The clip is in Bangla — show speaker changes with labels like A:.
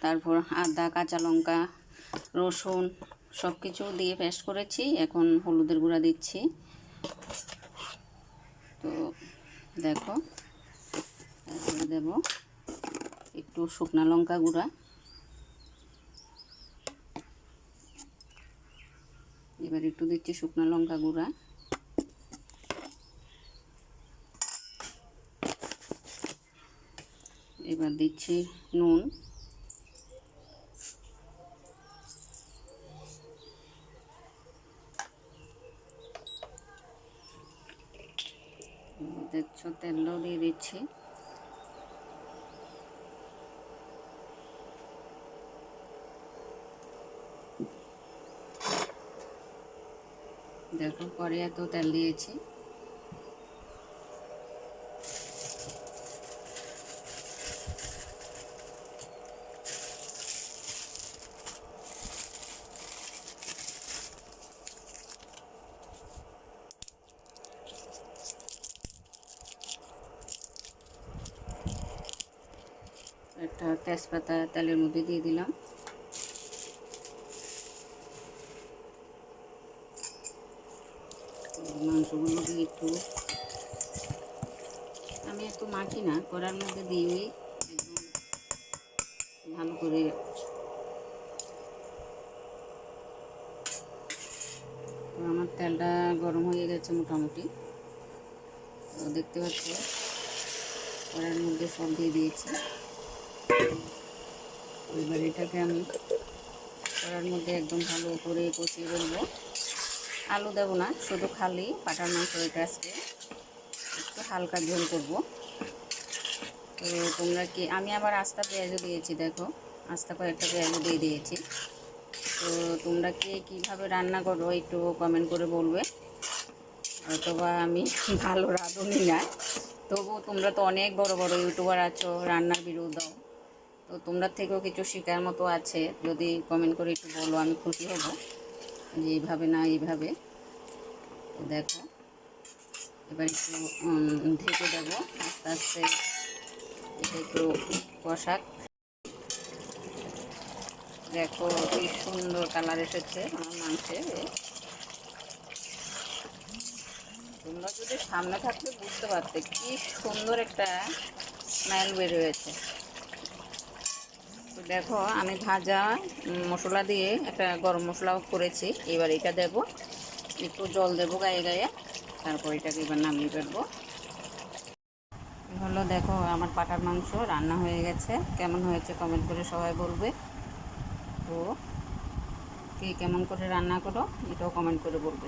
A: তারপর আদা, কাঁচা লঙ্কা, রসুন সব কিছু দিয়ে পেস্ট করেছি। এখন হলুদের গুঁড়া দিচ্ছি। তো দেখো, তারপরে দেব একটু শুকনা লঙ্কা গুঁড়া, এবার একটু দিচ্ছি শুকনা লঙ্কা গুঁড়া, এবার দিচ্ছি নুন, দেখছো তেলও দিয়ে দিচ্ছি। দেখো পরে এত তেল দিয়েছি। একটা তেজপাতা তেলের মধ্যে দিয়ে দিলাম। মাংসগুলো দিয়ে একটু, আমি একটু মাখি না, কড়ার মধ্যে দিয়ে একদম ভালো করে তো আমার তেলটা গরম হয়ে গেছে মোটামুটি। তো দেখতে পাচ্ছ কড়ার মধ্যে সব দিয়ে দিয়েছি। এবার এটাকে আমি কড়ার মধ্যে একদম ভালো করে কষিয়ে ফেলবো। আলু দেবো না, শুধু খালি পাটার মাংস এটা আজকে একটু হালকা ঝোল করবো। তো তোমরা কি, আমি আবার আস্তা পেঁয়াজও দিয়েছি, দেখো আস্তা কয়েকটা পেঁয়াজও দিয়ে দিয়েছি। তো তোমরা কে কীভাবে রান্না করো একটু কমেন্ট করে বলবে। অথবা আমি ভালো রাঁধুনি না, তবু তোমরা তো অনেক বড় বড় ইউটিউবার আছো, রান্নার ভিডিও দাও, তো তোমরা থেকেও কিছু শেখার মতো আছে। যদি কমেন্ট করে একটু বলো, আমি খুশি হব যে এইভাবে না এইভাবে। তো দেখো এবার একটু ঢেকে দেবো আস্তে আস্তে, এটা একটু কষাক। দেখো কি সুন্দর কালার এসেছে আমার মাংসে। তোমরা যদি সামনে থাকলে বুঝতে পারতে কি সুন্দর একটা স্মেল বের হয়েছে। তো দেখো আমি ভাজা মশলা দিয়ে একটা গরম মশলাও করেছি। এবার এটা দেব, একটু জল দেবো গায়ে গায়ে, তারপর এটাকে এবার নামিয়ে ফেলবো। হলো দেখো আমার পাটার মাংস রান্না হয়ে গেছে। কেমন হয়েছে কমেন্ট করে সবাই বলবে। তো কে কেমন করে রান্না করো এটাও কমেন্ট করে বলবে।